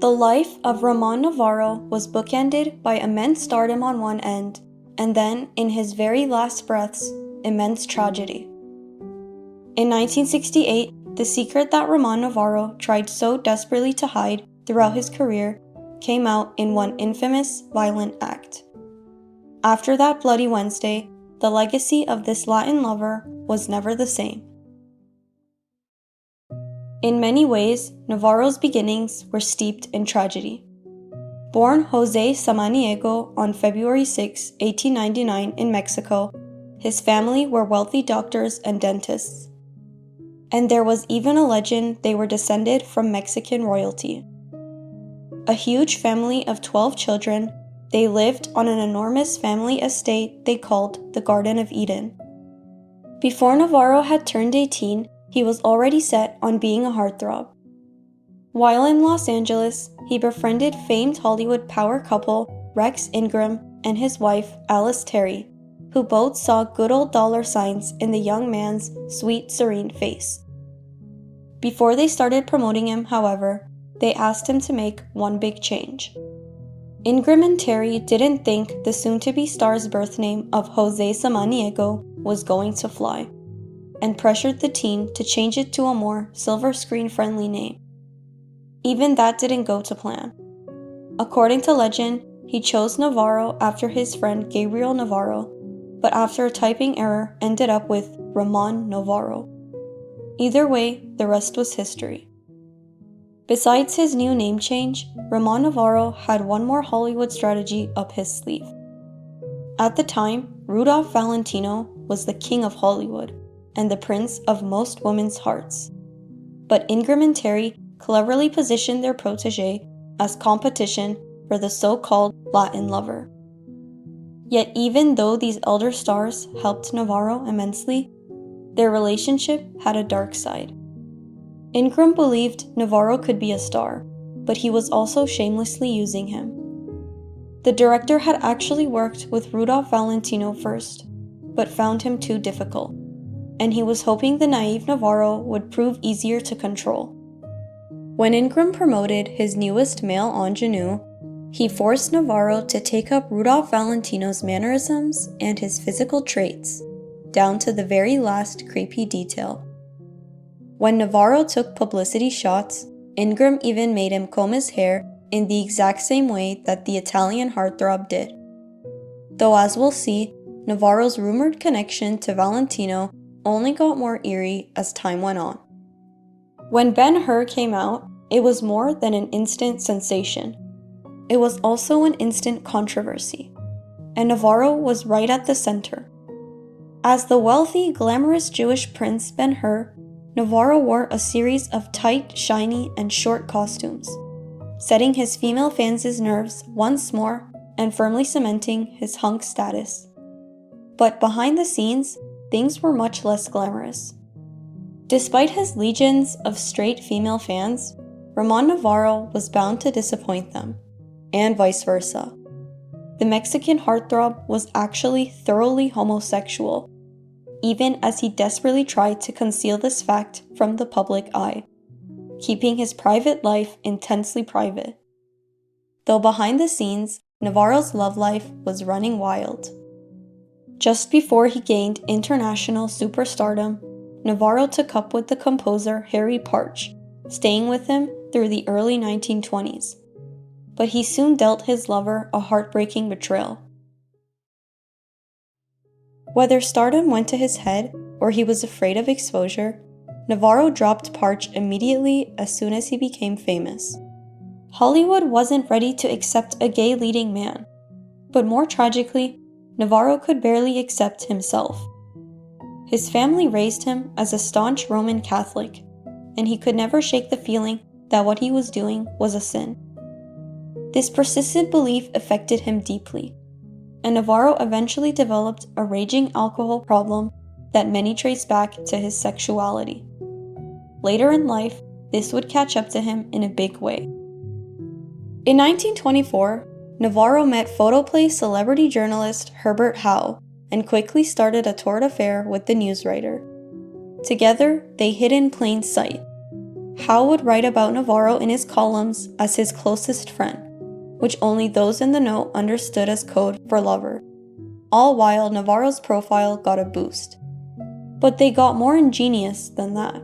The life of Ramon Navarro was bookended by immense stardom on one end, and then, in his very last breaths, immense tragedy. In 1968, the secret that Ramon Navarro tried so desperately to hide throughout his career came out in one infamous, violent act. After that Bloody Wednesday, the legacy of this Latin lover was never the same. In many ways, Navarro's beginnings were steeped in tragedy. Born José Samaniego on February 6, 1899 in Mexico, his family were wealthy doctors and dentists. And there was even a legend they were descended from Mexican royalty. A huge family of 12 children, they lived on an enormous family estate they called the Garden of Eden. Before Navarro had turned 18, he was already set on being a heartthrob. While in Los Angeles, he befriended famed Hollywood power couple Rex Ingram and his wife Alice Terry, who both saw good old dollar signs in the young man's sweet, serene face. Before they started promoting him, however, they asked him to make one big change. Ingram and Terry didn't think the soon-to-be star's birth name of José Samaniego was going to fly, and pressured the teen to change it to a more silver screen-friendly name. Even that didn't go to plan. According to legend, he chose Navarro after his friend Gabriel Navarro, but after a typing error ended up with Ramon Navarro. Either way, the rest was history. Besides his new name change, Ramon Navarro had one more Hollywood strategy up his sleeve. At the time, Rudolph Valentino was the king of Hollywood and the prince of most women's hearts. But Ingram and Terry cleverly positioned their protege as competition for the so-called Latin lover. Yet even though these elder stars helped Navarro immensely, their relationship had a dark side. Ingram believed Navarro could be a star, but he was also shamelessly using him. The director had actually worked with Rudolph Valentino first, but found him too difficult, and he was hoping the naive Navarro would prove easier to control. When Ingram promoted his newest male ingenue, he forced Navarro to take up Rudolph Valentino's mannerisms and his physical traits, down to the very last creepy detail. When Navarro took publicity shots, Ingram even made him comb his hair in the exact same way that the Italian heartthrob did. Though as we'll see, Navarro's rumored connection to Valentino only got more eerie as time went on. When Ben-Hur came out, it was more than an instant sensation. It was also an instant controversy, and Navarro was right at the center. As the wealthy, glamorous Jewish prince Ben-Hur, Navarro wore a series of tight, shiny, and short costumes, setting his female fans' nerves once more and firmly cementing his hunk status. But behind the scenes, things were much less glamorous. Despite his legions of straight female fans, Ramon Navarro was bound to disappoint them, and vice versa. The Mexican heartthrob was actually thoroughly homosexual, even as he desperately tried to conceal this fact from the public eye, keeping his private life intensely private. Though behind the scenes, Navarro's love life was running wild. Just before he gained international superstardom, Navarro took up with the composer Harry Partch, staying with him through the early 1920s. But he soon dealt his lover a heartbreaking betrayal. Whether stardom went to his head or he was afraid of exposure, Navarro dropped Partch immediately as soon as he became famous. Hollywood wasn't ready to accept a gay leading man, but more tragically, Navarro could barely accept himself. His family raised him as a staunch Roman Catholic, and he could never shake the feeling that what he was doing was a sin. This persistent belief affected him deeply, and Navarro eventually developed a raging alcohol problem that many trace back to his sexuality. Later in life, this would catch up to him in a big way. In 1924, Navarro met photoplay celebrity journalist Herbert Howe and quickly started a torrid affair with the newswriter. Together, they hid in plain sight. Hal would write about Navarro in his columns as his closest friend, which only those in the know understood as code for lover, all while Navarro's profile got a boost. But they got more ingenious than that.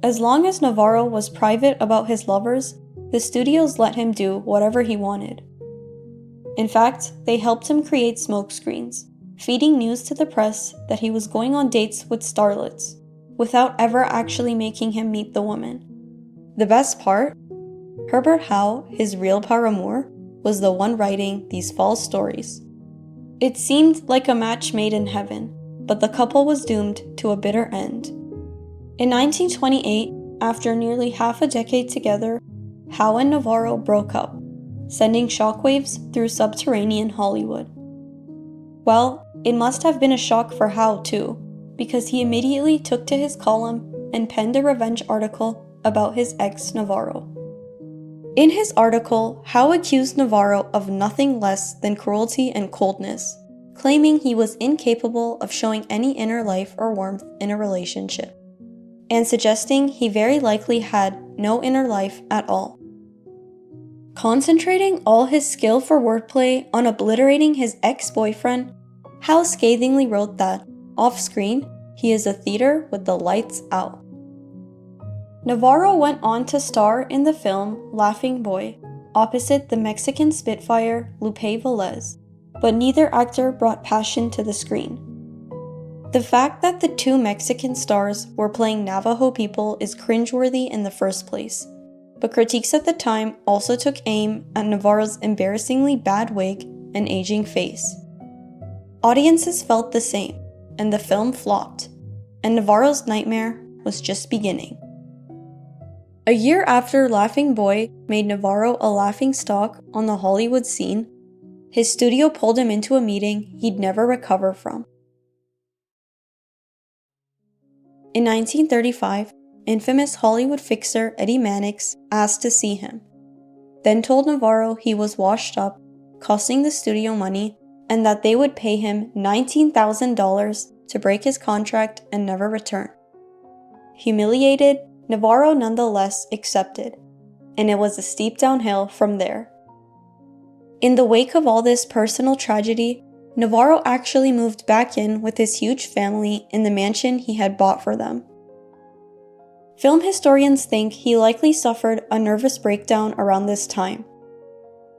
As long as Navarro was private about his lovers, the studios let him do whatever he wanted. In fact, they helped him create smokescreens, feeding news to the press that he was going on dates with starlets, without ever actually making him meet the woman. The best part? Herbert Howe, his real paramour, was the one writing these false stories. It seemed like a match made in heaven, but the couple was doomed to a bitter end. In 1928, after nearly half a decade together, Howe and Navarro broke up, sending shockwaves through subterranean Hollywood. Well, it must have been a shock for Howe too, because he immediately took to his column and penned a revenge article about his ex Navarro. In his article, Howe accused Navarro of nothing less than cruelty and coldness, claiming he was incapable of showing any inner life or warmth in a relationship, and suggesting he very likely had no inner life at all. Concentrating all his skill for wordplay on obliterating his ex-boyfriend, Howe scathingly wrote that, off-screen, he is a theater with the lights out. Navarro went on to star in the film Laughing Boy, opposite the Mexican Spitfire Lupe Velez, but neither actor brought passion to the screen. The fact that the two Mexican stars were playing Navajo people is cringeworthy in the first place, but critiques at the time also took aim at Navarro's embarrassingly bad wig and aging face. Audiences felt the same, and the film flopped, and Navarro's nightmare was just beginning. A year after Laughing Boy made Navarro a laughingstock on the Hollywood scene, his studio pulled him into a meeting he'd never recover from. In 1935, infamous Hollywood fixer Eddie Mannix asked to see him, then told Navarro he was washed up, costing the studio money, and that they would pay him $19,000 to break his contract and never return. Humiliated, Navarro nonetheless accepted, and it was a steep downhill from there. In the wake of all this personal tragedy, Navarro actually moved back in with his huge family in the mansion he had bought for them. Film historians think he likely suffered a nervous breakdown around this time.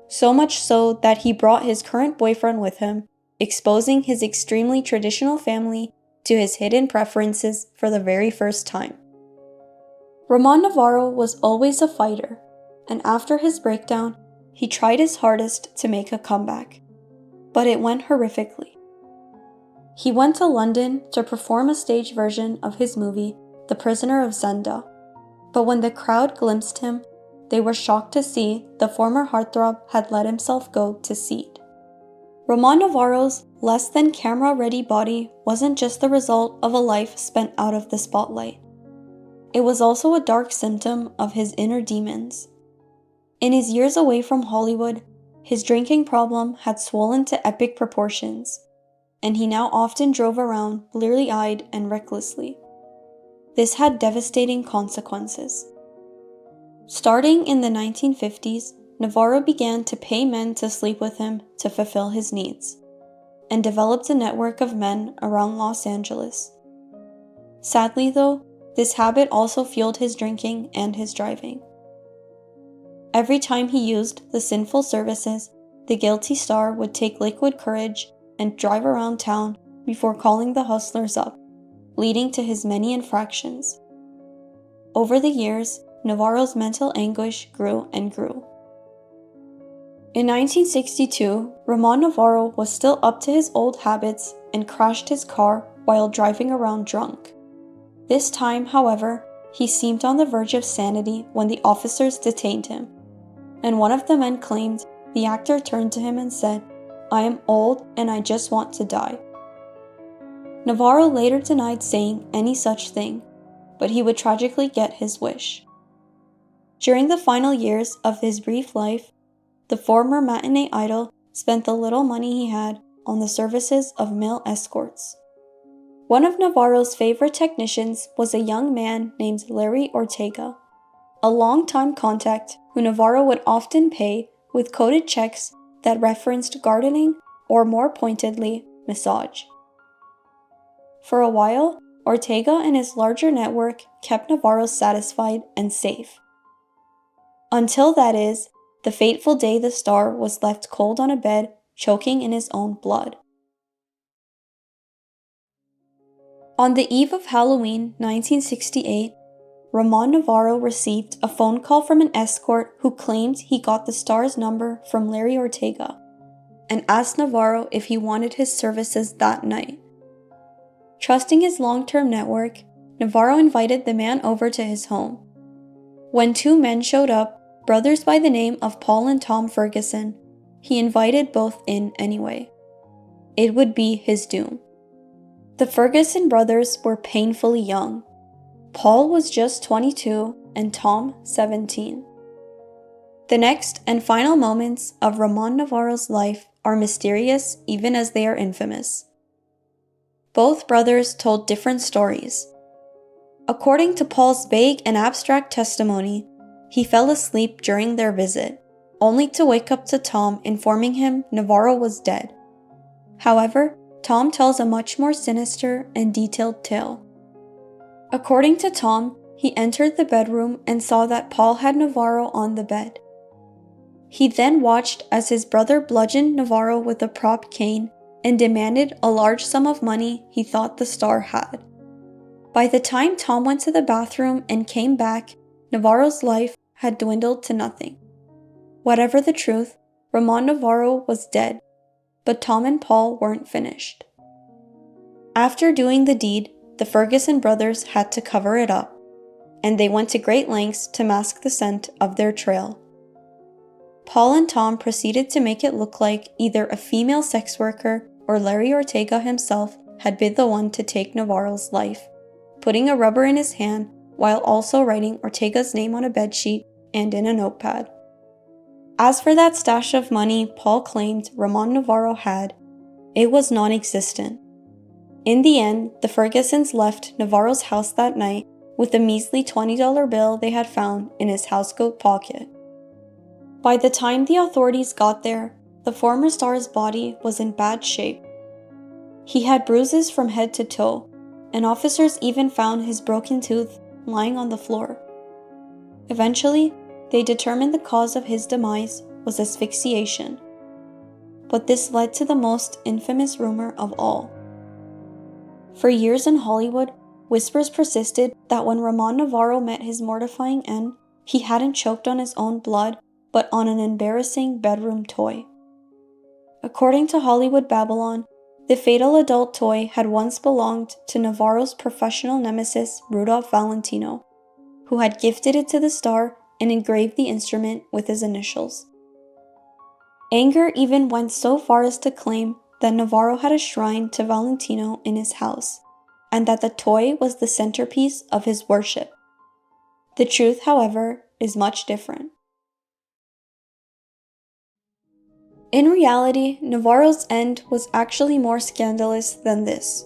So much so that he brought his current boyfriend with him, exposing his extremely traditional family to his hidden preferences for the very first time. Ramon Navarro was always a fighter, and after his breakdown, he tried his hardest to make a comeback, but it went horrifically. He went to London to perform a stage version of his movie, The Prisoner of Zenda, but when the crowd glimpsed him, they were shocked to see the former heartthrob had let himself go to seed. Ramon Navarro's less than camera-ready body wasn't just the result of a life spent out of the spotlight. It was also a dark symptom of his inner demons. In his years away from Hollywood, his drinking problem had swollen to epic proportions, and he now often drove around bleary-eyed and recklessly. This had devastating consequences. Starting in the 1950s, Navarro began to pay men to sleep with him to fulfill his needs, and developed a network of men around Los Angeles. Sadly though, this habit also fueled his drinking and his driving. Every time he used the sinful services, the guilty star would take liquid courage and drive around town before calling the hustlers up, leading to his many infractions. Over the years, Navarro's mental anguish grew and grew. In 1962, Ramon Navarro was still up to his old habits and crashed his car while driving around drunk. This time, however, he seemed on the verge of sanity when the officers detained him, and one of the men claimed the actor turned to him and said, "I am old and I just want to die." Navarro later denied saying any such thing, but he would tragically get his wish. During the final years of his brief life, the former matinee idol spent the little money he had on the services of male escorts. One of Navarro's favorite technicians was a young man named Larry Ortega, a longtime contact who Navarro would often pay with coded checks that referenced gardening or, more pointedly, massage. For a while, Ortega and his larger network kept Navarro satisfied and safe. Until, that is, the fateful day the star was left cold on a bed, choking in his own blood. On the eve of Halloween 1968, Ramon Navarro received a phone call from an escort who claimed he got the star's number from Larry Ortega and asked Navarro if he wanted his services that night. Trusting his long-term network, Navarro invited the man over to his home. When two men showed up, brothers by the name of Paul and Tom Ferguson, he invited both in anyway. It would be his doom. The Ferguson brothers were painfully young. Paul was just 22 and Tom 17. The next and final moments of Ramon Navarro's life are mysterious even as they are infamous. Both brothers told different stories. According to Paul's vague and abstract testimony, he fell asleep during their visit, only to wake up to Tom informing him Navarro was dead. However, Tom tells a much more sinister and detailed tale. According to Tom, he entered the bedroom and saw that Paul had Navarro on the bed. He then watched as his brother bludgeoned Navarro with a prop cane and demanded a large sum of money he thought the star had. By the time Tom went to the bathroom and came back, Navarro's life had dwindled to nothing. Whatever the truth, Ramon Navarro was dead, but Tom and Paul weren't finished. After doing the deed, the Ferguson brothers had to cover it up, and they went to great lengths to mask the scent of their trail. Paul and Tom proceeded to make it look like either a female sex worker or Larry Ortega himself had been the one to take Navarro's life, putting a rubber in his hand while also writing Ortega's name on a bedsheet and in a notepad. As for that stash of money Paul claimed Ramon Navarro had, it was non-existent. In the end, the Fergusons left Navarro's house that night with a measly $20 bill they had found in his housecoat pocket. By the time the authorities got there, the former star's body was in bad shape. He had bruises from head to toe, and officers even found his broken tooth lying on the floor. Eventually, they determined the cause of his demise was asphyxiation. But this led to the most infamous rumor of all. For years in Hollywood, whispers persisted that when Ramon Navarro met his mortifying end, he hadn't choked on his own blood, but on an embarrassing bedroom toy. According to Hollywood Babylon, the fatal adult toy had once belonged to Navarro's professional nemesis Rudolph Valentino, who had gifted it to the star and engraved the instrument with his initials. Anger even went so far as to claim that Navarro had a shrine to Valentino in his house, and that the toy was the centerpiece of his worship. The truth, however, is much different. In reality, Navarro's end was actually more scandalous than this.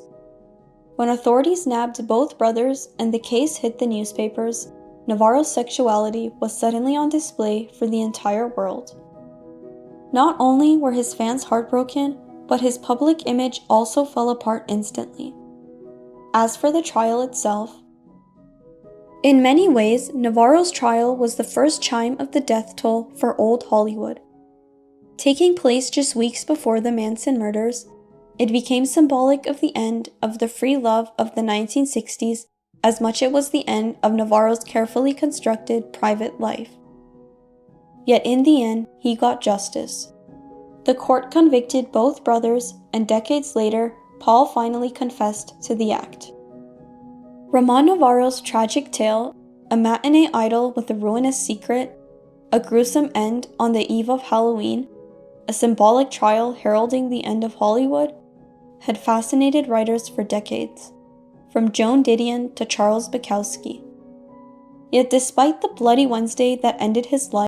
When authorities nabbed both brothers and the case hit the newspapers, Navarro's sexuality was suddenly on display for the entire world. Not only were his fans heartbroken, but his public image also fell apart instantly. As for the trial itself, in many ways, Navarro's trial was the first chime of the death toll for old Hollywood. Taking place just weeks before the Manson murders, it became symbolic of the end of the free love of the 1960s as much it was the end of Navarro's carefully constructed private life. Yet in the end, he got justice. The court convicted both brothers, and decades later, Paul finally confessed to the act. Ramon Navarro's tragic tale, a matinee idol with a ruinous secret, a gruesome end on the eve of Halloween, a symbolic trial heralding the end of Hollywood, had fascinated writers for decades, from Joan Didion to Charles Bukowski. Yet despite the bloody Wednesday that ended his life,